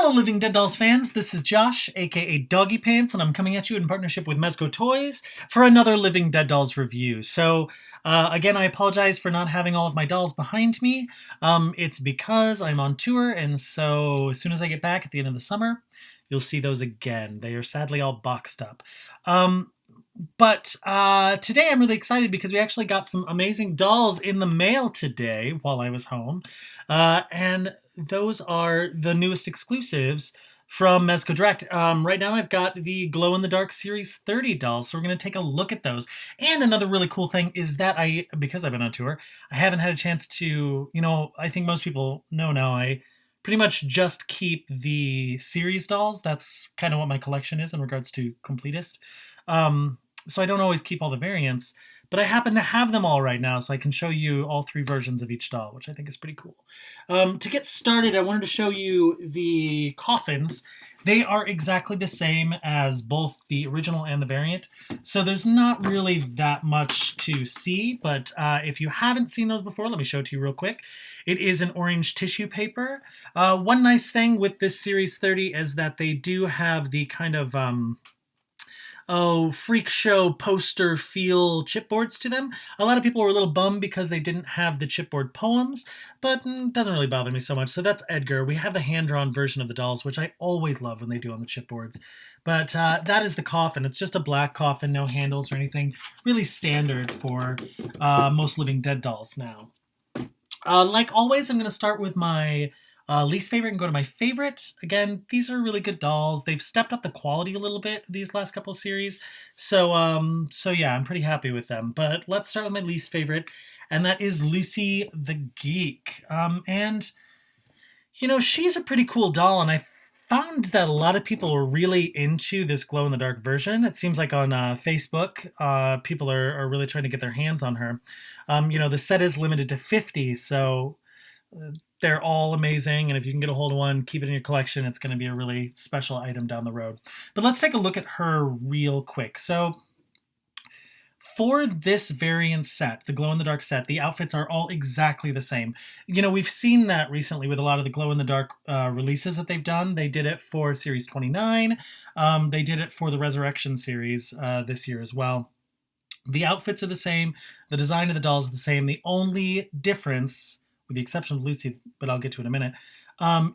Hello, Living Dead Dolls fans. This is Josh, aka Doggiepants, and I'm coming at you in partnership with Mezco Toys for another Living Dead Dolls review. Again, I apologize for not having all of my dolls behind me. It's because I'm on tour, and so as soon as I get back at the end of the summer, you'll see those again. They are sadly all boxed up. But today I'm really excited because we actually got some amazing dolls in the mail today while I was home. And those are the newest exclusives from Mezco Direct. Right now I've got the Glow in the Dark Series 30 dolls, so we're going to take a look at those. And another really cool thing is that because I've been on tour, I haven't had a chance to, I think most people know now, I pretty much just keep the series dolls. That's kind of what my collection is in regards to completist. So I don't always keep all the variants, but I happen to have them all right now, so I can show you all three versions of each doll, which I think is pretty cool. To get started, I wanted to show you the coffins. They are exactly the same as both the original and the variant, so there's not really that much to see, but if you haven't seen those before, let me show it to you real quick. It is an orange tissue paper. One nice thing with this Series 30 is that they do have the kind of freak show poster feel chipboards to them. A lot of people were a little bummed because they didn't have the chipboard poems, but it doesn't really bother me so much. So that's Edgar. We have the hand-drawn version of the dolls, which I always love when they do on the chipboards. But that is the coffin. It's just a black coffin, no handles or anything. Really standard for most Living Dead dolls now. Like always, I'm going to start with my least favorite and go to my favorite. Again, these are really good dolls. They've stepped up the quality a little bit these last couple of series. So yeah, I'm pretty happy with them. But let's start with my least favorite, and that is Lucy the Geek. She's a pretty cool doll, and I found that a lot of people were really into this glow-in-the-dark version. It seems like on Facebook, people are really trying to get their hands on her. The set is limited to 50, so they're all amazing, and if you can get a hold of one, keep it in your collection. It's going to be a really special item down the road. But let's take a look at her real quick. So for this variant set, the glow-in-the-dark set, the outfits are all exactly the same. We've seen that recently with a lot of the glow-in-the-dark releases that they've done. They did it for Series 29. They did it for the Resurrection series this year as well. The outfits are the same. The design of the dolls is the same. The only difference, with the exception of Lucy, but I'll get to it in a minute,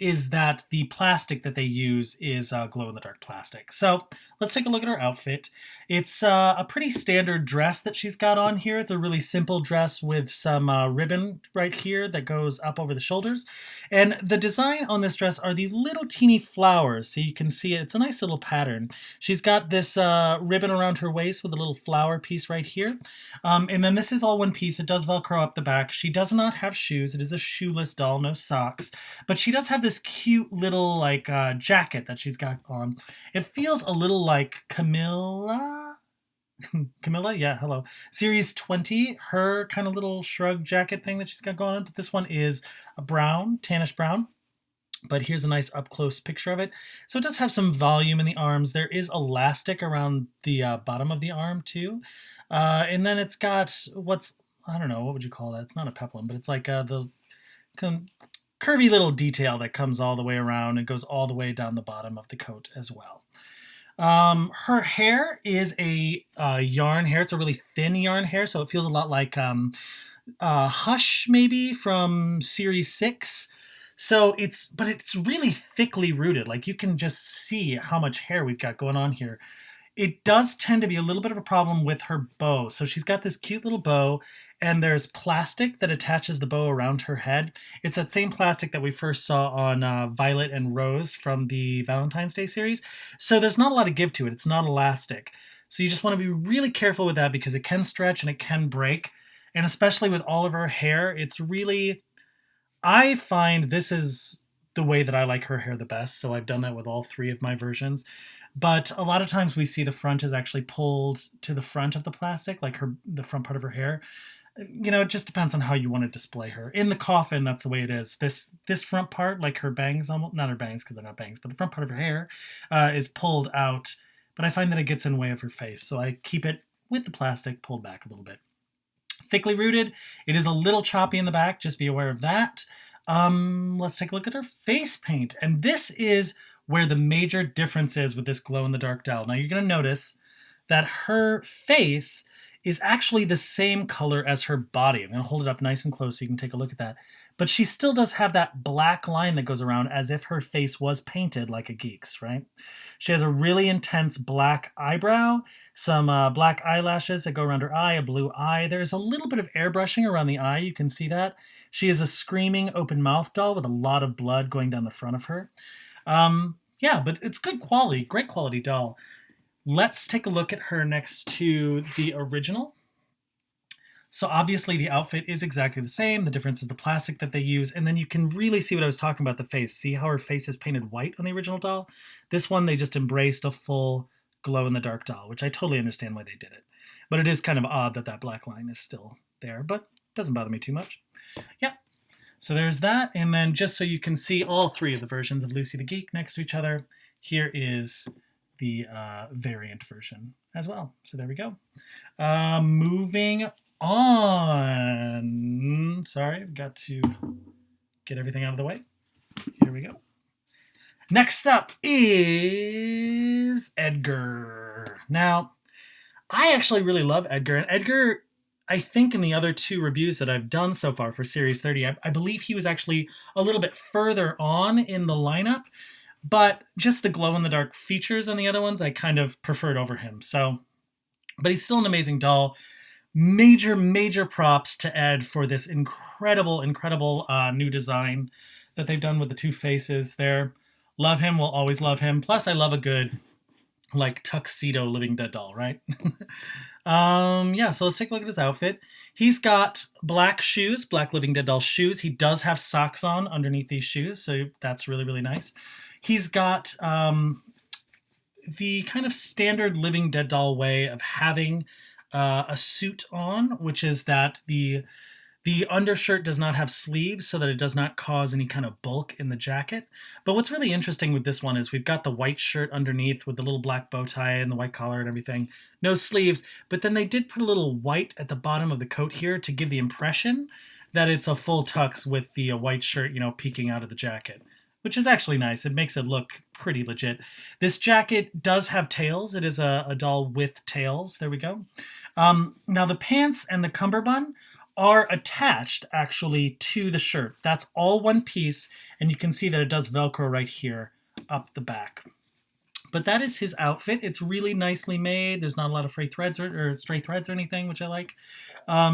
is that the plastic that they use is glow-in-the-dark plastic. So let's take a look at her outfit. It's a pretty standard dress that she's got on here. It's a really simple dress with some ribbon right here that goes up over the shoulders. And the design on this dress are these little teeny flowers. So you can see it. It's a nice little pattern. She's got this ribbon around her waist with a little flower piece right here. And then this is all one piece. It does Velcro up the back. She does not have shoes. It is a shoeless doll, no socks. But she does have this cute little jacket that she's got on. It feels a little like Camilla, yeah, hello. Series 20, her kind of little shrug jacket thing that she's got going on. But this one is a brown, tannish brown. But here's a nice up-close picture of it. So it does have some volume in the arms. There is elastic around the bottom of the arm, too. And then it's got I don't know, what would you call that? It's not a peplum, but it's like the curvy little detail that comes all the way around and goes all the way down the bottom of the coat as well. Her hair is a yarn hair. It's a really thin yarn hair, so it feels a lot like Hush, maybe, from Series 6. But it's really thickly rooted. Like, you can just see how much hair we've got going on here. It does tend to be a little bit of a problem with her bow. So she's got this cute little bow, and there's plastic that attaches the bow around her head. It's that same plastic that we first saw on Violet and Rose from the Valentine's Day series. So there's not a lot of give to it. It's not elastic. So you just want to be really careful with that because it can stretch and it can break. And especially with all of her hair, it's really... I find this is the way that I like her hair the best. So I've done that with all three of my versions. But a lot of times we see the front is actually pulled to the front of the plastic, like the front part of her hair. It just depends on how you want to display her. In the coffin, that's the way it is. This front part, like her bangs, almost not her bangs because they're not bangs, but the front part of her hair is pulled out. But I find that it gets in the way of her face, so I keep it with the plastic pulled back a little bit. Thickly rooted. It is a little choppy in the back. Just be aware of that. Let's take a look at her face paint. And this is where the major difference is with this glow-in-the-dark doll. Now you're going to notice that her face is actually the same color as her body. I'm going to hold it up nice and close so you can take a look at that. But she still does have that black line that goes around as if her face was painted like a geek's, right? She has a really intense black eyebrow, some black eyelashes that go around her eye, a blue eye. There's a little bit of airbrushing around the eye. You can see that. She is a screaming open mouth doll with a lot of blood going down the front of her. Yeah, but it's good quality, great quality doll. Let's take a look at her next to the original. So obviously the outfit is exactly the same. The difference is the plastic that they use. And then you can really see what I was talking about, the face. See how her face is painted white on the original doll? This one, they just embraced a full glow-in-the-dark doll, which I totally understand why they did it. But it is kind of odd that that black line is still there, but it doesn't bother me too much. Yeah. So there's that. And then just so you can see all three of the versions of Lucy the Geek next to each other, here is the variant version as well. So there we go. Moving on. Sorry, I've got to get everything out of the way. Here we go. Next up is Edgar. Now, I actually really love Edgar. And Edgar, I think in the other two reviews that I've done so far for Series 30, I believe he was actually a little bit further on in the lineup. But just the glow-in-the-dark features on the other ones, I kind of preferred over him. So, but he's still an amazing doll. Major, major props to Ed for this incredible, incredible new design that they've done with the two faces there. Love him, will always love him. Plus, I love a good, like, tuxedo Living Dead doll, right? Yeah, so let's take a look at his outfit. He's got black shoes, black Living Dead doll shoes. He does have socks on underneath these shoes, so that's really, really nice. He's got the kind of standard Living Dead doll way of having a suit on, which is that the undershirt does not have sleeves so that it does not cause any kind of bulk in the jacket. But what's really interesting with this one is we've got the white shirt underneath with the little black bow tie and the white collar and everything. No sleeves, but then they did put a little white at the bottom of the coat here to give the impression that it's a full tux with the white shirt, you know, peeking out of the jacket, which is actually nice. It makes it look pretty legit. This jacket does have tails. It is a doll with tails. There we go. Now the pants and the cummerbund are attached actually to the shirt. That's all one piece, and you can see that it does Velcro right here up the back. But that is his outfit. It's really nicely made. There's not a lot of stray threads or anything, which I like.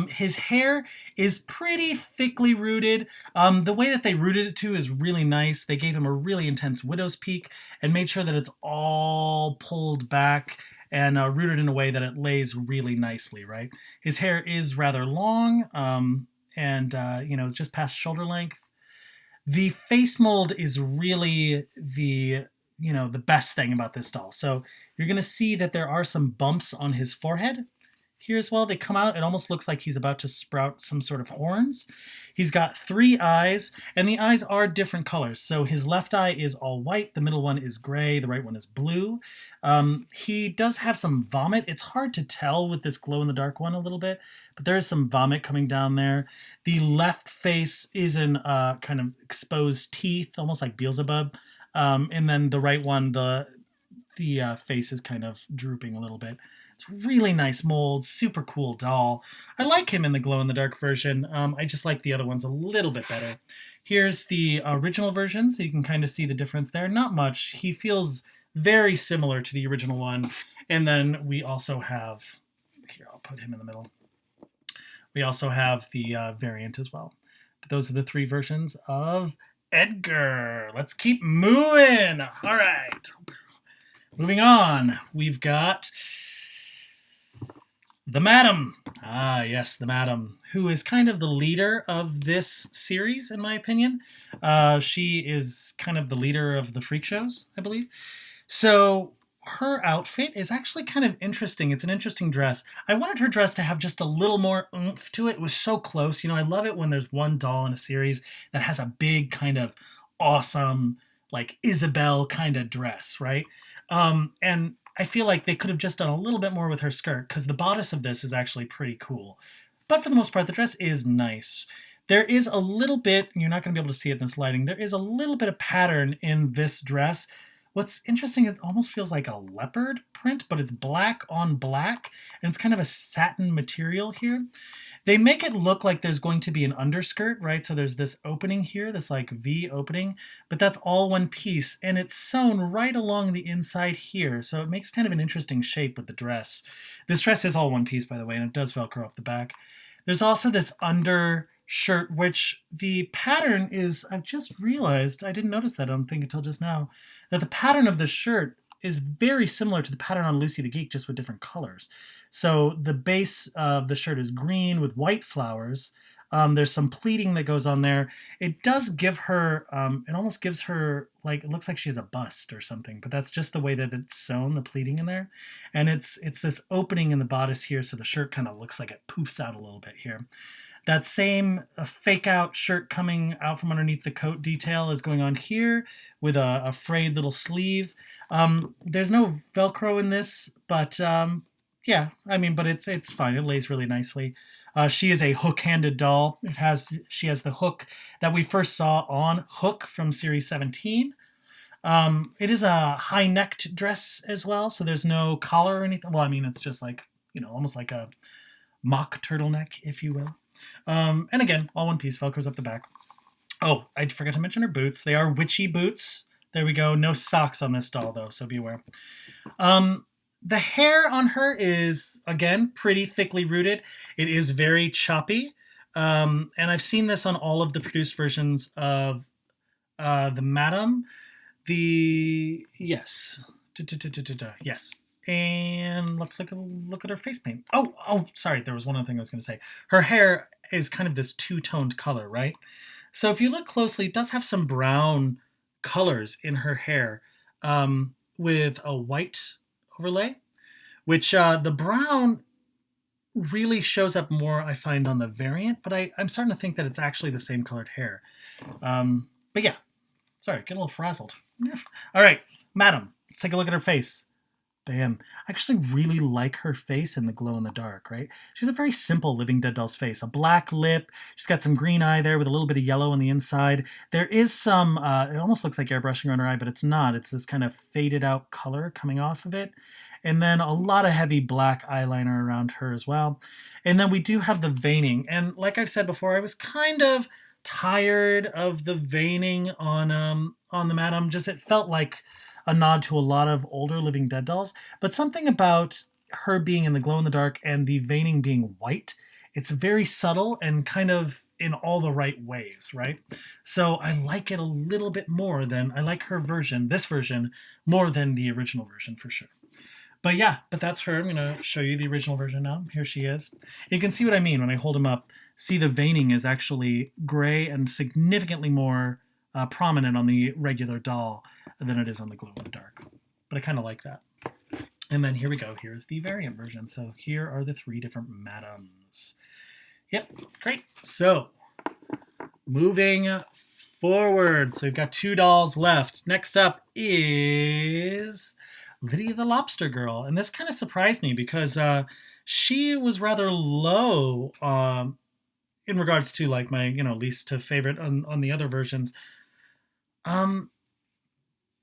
His hair is pretty thickly rooted. The way that they rooted it to is really nice. They gave him a really intense widow's peak and made sure that it's all pulled back and rooted in a way that it lays really nicely, right? His hair is rather long and, you know, just past shoulder length. The face mold is really the best thing about this doll. So you're going to see that there are some bumps on his forehead here as well. They come out. It almost looks like he's about to sprout some sort of horns. He's got 3 eyes, and the eyes are different colors. So his left eye is all white, the middle one is gray, the right one is blue. He does have some vomit. It's hard to tell with this glow-in-the-dark one a little bit, but there is some vomit coming down there. The left face is in kind of exposed teeth, almost like Beelzebub. And then the right one, the face is kind of drooping a little bit. It's really nice mold, super cool doll. I like him in the glow-in-the-dark version. I just like the other ones a little bit better. Here's the original version, so you can kind of see the difference there. Not much. He feels very similar to the original one. And then we also have, here, I'll put him in the middle. We also have the variant as well. But those are the 3 versions of Edgar. Let's keep moving. All right. Moving on. We've got the Madam. Ah, yes, the Madam, who is kind of the leader of this series, in my opinion. She is kind of the leader of the freak shows, I believe. So her outfit is actually kind of interesting. It's an interesting dress. I wanted her dress to have just a little more oomph to it. It was so close. You know, I love it when there's one doll in a series that has a big kind of awesome, like Isabel kind of dress, right? And I feel like they could have just done a little bit more with her skirt because the bodice of this is actually pretty cool. But for the most part, the dress is nice. There is a little bit, you're not going to be able to see it in this lighting, there is a little bit of pattern in this dress. What's interesting, it almost feels like a leopard print, but it's black on black, and it's kind of a satin material here. They make it look like there's going to be an underskirt, right? So there's this opening here, this like V opening, but that's all one piece, and it's sewn right along the inside here. So it makes kind of an interesting shape with the dress. This dress is all one piece, by the way, and it does Velcro up the back. There's also this undershirt, which the pattern is, I've just realized, I didn't notice that, I don't think, until just now, that the pattern of the shirt is very similar to the pattern on Lucy the Geek, just with different colors. So the base of the shirt is green with white flowers. There's some pleating that goes on there. It does give her, it almost gives her, like, it looks like she has a bust or something, but that's just the way that it's sewn, the pleating in there. And it's this opening in the bodice here, so the shirt kind of looks like it poofs out a little bit here. That same fake out shirt coming out from underneath the coat detail is going on here with a frayed little sleeve. There's no Velcro in this, but yeah, I mean, but it's fine. It lays really nicely. She is a hook-handed doll. She has the hook that we first saw on Hook from Series 17. It is a high-necked dress as well, so there's no collar or anything. Well, I mean, it's just like, almost like a mock turtleneck, if you will. And again, all one piece, Velcro's up the back. Oh, I forgot to mention her boots. They are witchy boots. There we go. No socks on this doll, though, so beware. The hair on her is, again, pretty thickly rooted. It is very choppy. And I've seen this on all of the produced versions of the Madam. Yes. Yes. And let's look at her face paint. Oh, sorry. There was one other thing I was going to say. Her hair is kind of this two-toned color, right? So if you look closely, it does have some brown colors in her hair with a white overlay, which the brown really shows up more, I find, on the variant, but I'm starting to think that it's actually the same colored hair. But yeah, sorry, get a little frazzled. All right, Madam, let's take a look at her face. Bam. I actually really like her face in the glow in the dark, right? She's a very simple Living Dead doll's face. A black lip. She's got some green eye there with a little bit of yellow on the inside. There is some, it almost looks like airbrushing on her eye, but it's not. It's this kind of faded out color coming off of it. And then a lot of heavy black eyeliner around her as well. And then we do have the veining. And like I've said before, I was kind of tired of the veining on the Madam. Just it felt like a nod to a lot of older Living Dead dolls, but something about her being in the glow in the dark and the veining being white, it's very subtle and kind of in all the right ways, right? So I like it a little bit more than, I like her version, this version, more than the original version for sure. But yeah, but that's her. I'm going to show you the original version now. Here she is. You can see what I mean when I hold them up. See, the veining is actually gray and significantly more prominent on the regular doll than it is on the glow in the dark. But I kind of like that. And then here we go. Here's the variant version. So here are the 3 different Madams. Yep, great. So moving forward. So we've got 2 dolls left. Next up is Lydia the Lobster Girl. And this kind of surprised me because she was rather low in regards to like my, least to favorite on the other versions.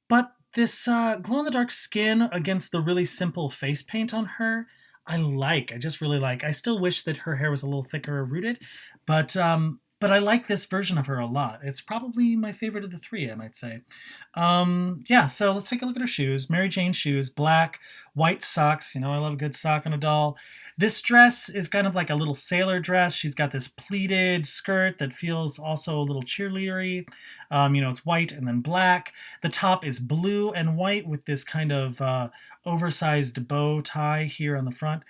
But this glow-in-the-dark skin against the really simple face paint on her, I just really like. I still wish that her hair was a little thicker or rooted, but I like this version of her a lot. It's probably my favorite of the 3, I might say. Yeah, so let's take a look at her shoes. Mary Jane shoes, black, white socks. I love a good sock on a doll. This dress is kind of like a little sailor dress. She's got this pleated skirt that feels also a little cheerleadery. It's white and then black. The top is blue and white with this kind of oversized bow tie here on the front.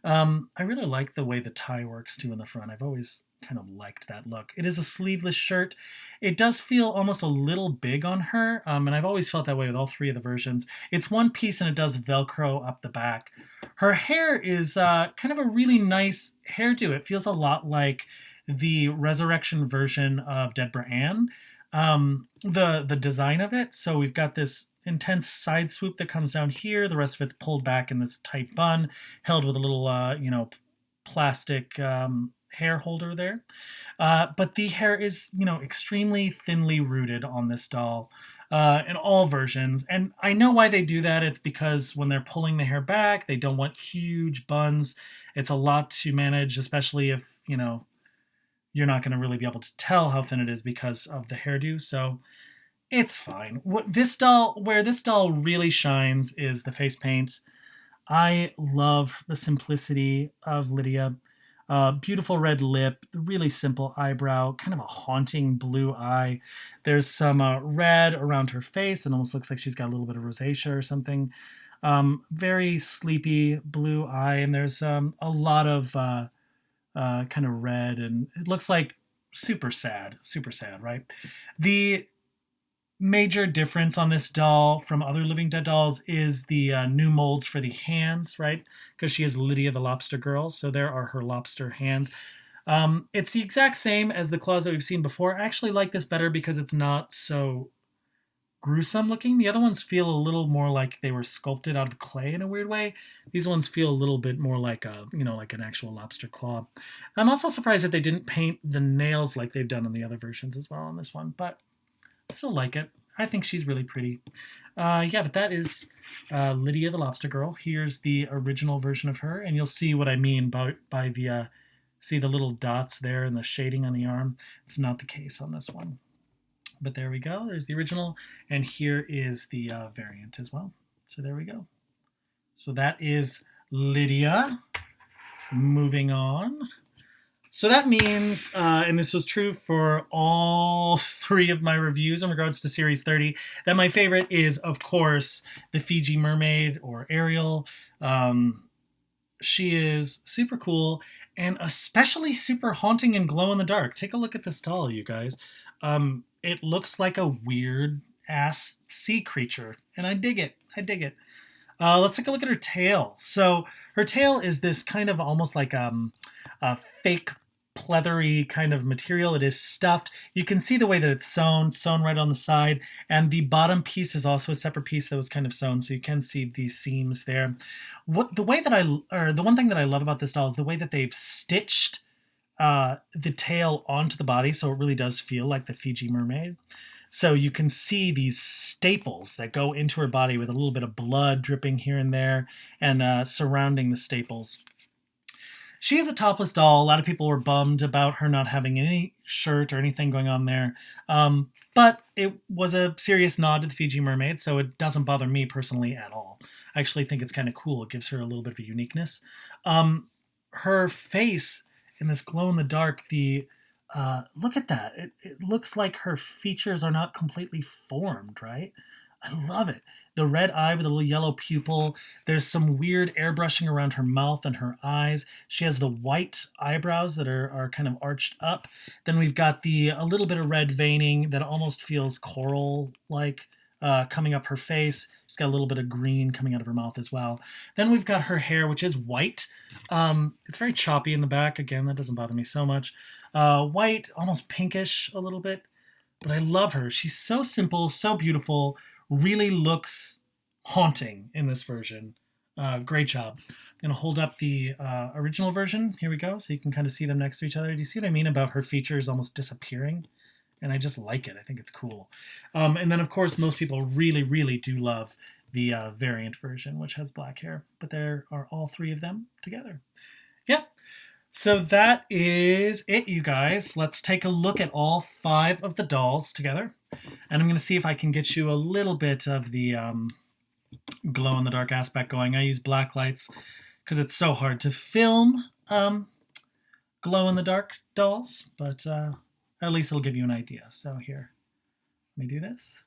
I really like the way the tie works too in the front. I've always kind of liked that look. It is a sleeveless shirt. It does feel almost a little big on her, and I've always felt that way with all 3 of the versions. It's one piece and it does Velcro up the back. Her hair is kind of a really nice hairdo. It feels a lot like the Resurrection version of Deborah Ann, the design of it. So we've got this intense side swoop that comes down here. The rest of it's pulled back in this tight bun, held with a little, plastic hair holder there. But the hair is, extremely thinly rooted on this doll in all versions. And I know why they do that. It's because when they're pulling the hair back, they don't want huge buns. It's a lot to manage, especially if, you're not going to really be able to tell how thin it is because of the hairdo. So it's fine. Where this doll really shines is the face paint. I love the simplicity of Lydia. Beautiful red lip, really simple eyebrow, kind of a haunting blue eye. There's some red around her face. It almost looks like she's got a little bit of rosacea or something. Very sleepy blue eye, and there's a lot of kind of red, and it looks like super sad, right? The major difference on this doll from other Living Dead dolls is the new molds for the hands, right? Because she is Lydia the Lobster Girl, so there are her lobster hands. It's the exact same as the claws that we've seen before. I actually like this better because it's not so gruesome looking. The other ones feel a little more like they were sculpted out of clay in a weird way. These ones feel a little bit more like like an actual lobster claw. I'm also surprised that they didn't paint the nails like they've done on the other versions as well on this one, but I still like it. I think she's really pretty. Yeah, but that is Lydia the Lobster Girl. Here's the original version of her, and you'll see what I mean by the see the little dots there and the shading on the arm. It's not the case on this one. But there we go. There's the original, and here is the variant as well. So there we go. So that is Lydia. Moving on. So that means, and this was true for all three of my reviews in regards to Series 30, that my favorite is, of course, the Fiji Mermaid, or Ariel. She is super cool, and especially super haunting and glow in the dark. Take a look at this doll, you guys. It looks like a weird ass sea creature, and I dig it. I dig it. Let's take a look at her tail. So her tail is this kind of almost like a fake pleathery kind of material. It is stuffed. You can see the way that it's sewn right on the side, and the bottom piece is also a separate piece that was kind of sewn, so you can see these seams there. The one thing that I love about this doll is the way that they've stitched the tail onto the body, so it really does feel like the Fiji Mermaid. So you can see these staples that go into her body with a little bit of blood dripping here and there and surrounding the staples. She is a topless doll. A lot of people were bummed about her not having any shirt or anything going on there. But it was a serious nod to the Fiji Mermaid, so it doesn't bother me personally at all. I actually think it's kind of cool. It gives her a little bit of a uniqueness. Her face in this glow in the dark, look at that. It looks like her features are not completely formed, right? I love it. The red eye with a little yellow pupil. There's some weird airbrushing around her mouth and her eyes. She has the white eyebrows that are kind of arched up. Then we've got a little bit of red veining that almost feels coral-like coming up her face. She's got a little bit of green coming out of her mouth as well. Then we've got her hair, which is white. It's very choppy in the back. Again, that doesn't bother me so much. White, almost pinkish a little bit. But I love her. She's so simple, so beautiful. Really looks haunting in this version. Great job. I'm going to hold up the original version. Here we go. So you can kind of see them next to each other. Do you see what I mean about her features almost disappearing? And I just like it. I think it's cool. And then, of course, most people really, really do love the variant version, which has black hair. But there are all three of them together. Yep. So that is it, you guys. Let's take a look at all 5 of the dolls together. And I'm going to see if I can get you a little bit of the glow-in-the-dark aspect going. I use black lights because it's so hard to film glow-in-the-dark dolls. But at least it'll give you an idea. So here, let me do this.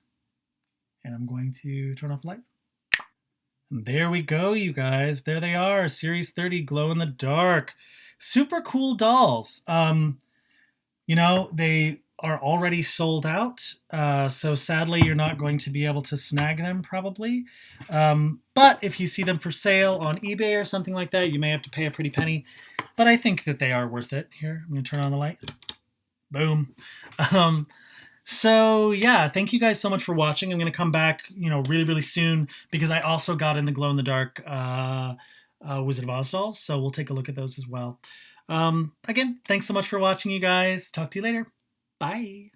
And I'm going to turn off the lights. And there we go, you guys. There they are. Series 30 glow-in-the-dark. Super cool dolls. They are already sold out, so sadly you're not going to be able to snag them probably. But if you see them for sale on eBay or something like that, you may have to pay a pretty penny. But I think that they are worth it. Here, I'm going to turn on the light. Boom. So yeah, thank you guys so much for watching. I'm going to come back, really, really soon because I also got in the glow-in-the-dark Wizard of Oz dolls, so we'll take a look at those as well. Again, thanks so much for watching, you guys. Talk to you later. Bye.